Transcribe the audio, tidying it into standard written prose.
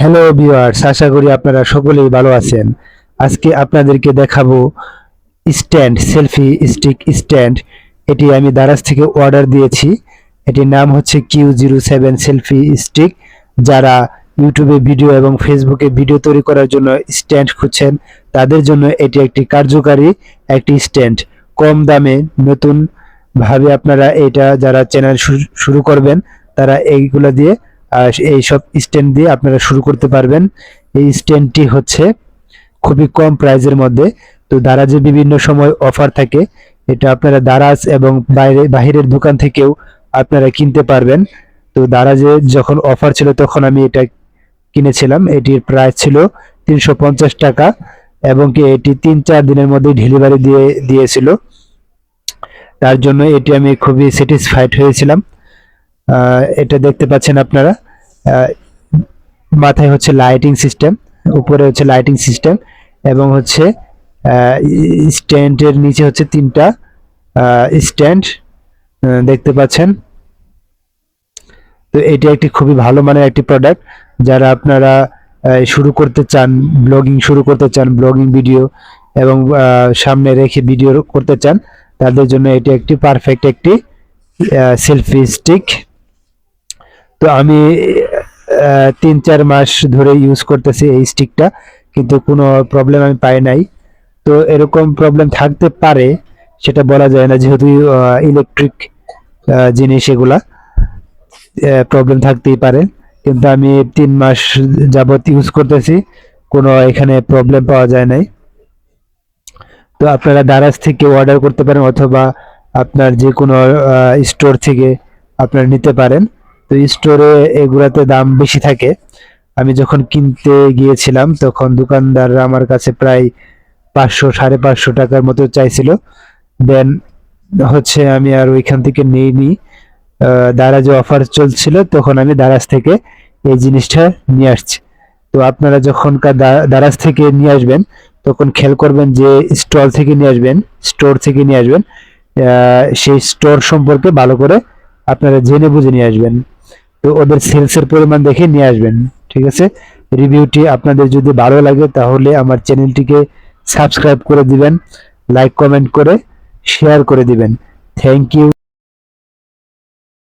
Hello viewers, আশা করি আপনারা সকলেই ভালো আছেন। আজকে আপনাদেরকে দেখাবো সেলফি স্টিক স্ট্যান্ড। এটি আমি দারাজ থেকে অর্ডার দিয়েছি। এটির নাম হচ্ছে Q07 সেলফি স্টিক। যারা ইউটিউবে ভিডিও এবং ফেসবুকে ভিডিও তৈরি করার জন্য স্ট্যান্ড খুঁজছেন, তাদের জন্য এটি একটি কার্যকারী একটি স্ট্যান্ড। কম দামে নতুন ভাবে আপনারা এটা যারা চ্যানেল শুরু করবেন, তারা এইগুলা দিয়ে এই সব স্ট্যান্ড দিয়ে আপনারা শুরু করতে পারবেন। এই স্ট্যান্ডটি হচ্ছে খুবই কম প্রাইজের মধ্যে। তো দারাজে বিভিন্ন সময় অফার থাকে, এটা আপনারা দারাজ এবং বাহিরের দোকান থেকেও আপনারা কিনতে পারবেন। তো দারাজে যখন অফার ছিল তখন আমি এটা কিনেছিলাম। এটির প্রাইস ছিল 350 টাকা এবং কি এটি 3-4 দিনের মধ্যে ডেলিভারি দিয়েছিল। তার জন্য এটি আমি খুবই স্যাটিসফাইড হয়েছিলাম। এটা দেখতে পাচ্ছেন আপনারা, মাথায় হচ্ছে লাইটিং সিস্টেম, উপরে হচ্ছে লাইটিং সিস্টেম এবং হচ্ছে স্ট্যান্ডের নিচে হচ্ছে 3টা স্ট্যান্ড দেখতে পাচ্ছেন। তো এটি একটি খুবই ভালো মানের একটি প্রোডাক্ট। যারা আপনারা শুরু করতে চান, ব্লগিং ভিডিও এবং সামনে রেখে ভিডিও করতে চান, তাদের জন্য এটি একটি পারফেক্ট একটি সেলফি স্টিক। তো আমি 3-4 মাস ধরে ইউজ করতেছি এই স্টিকটা, কিন্তু কোনো প্রবলেম আমি পাই নাই। তো এরকম প্রবলেম থাকতে পারে, সেটা বলা যায় না, যেহেতু ইলেকট্রিক জিনিস, এগুলা প্রবলেম থাকতেই পারে। কিন্তু আমি 3 মাস যাবত ইউজ করতেছি, কোনো এখানে প্রবলেম পাওয়া যায় নাই। তো আপনারা দারাজ থেকে অর্ডার করতে পারেন অথবা আপনার যে কোনো স্টোর থেকে আপনারা নিতে পারেন। তো স্টোরে এগুলাতে দাম বেশি থাকে। আমি যখন কিনতে গিয়েছিলাম তখন দোকানদাররা আমার কাছে প্রায় 500-550 টাকার মতো চাইছিল। দেন হচ্ছে আমি আর ওইখান থেকে নিইনি। দারাজে অফার চলছিল, তখন আমি দারাজ থেকে এই জিনিসটা নিয়ে আসছি। তো আপনারা যখন দারাজ থেকে নিয়ে আসবেন, তখন খেয়াল করবেন যে স্টোর থেকে নিয়ে আসবেন, সেই স্টোর সম্পর্কে ভালো করে আপনারা জেনে বুঝে নিয়ে আসবেন। তো ওদের সেলসের পরিমাণ দেখে নিয়ে আসবেন, ঠিক আছে? রিভিউটি আপনাদের যদি ভালো লাগে তাহলে আমার চ্যানেলটিকে সাবস্ক্রাইব করে দিবেন, লাইক কমেন্ট করে শেয়ার করে দিবেন। Thank you.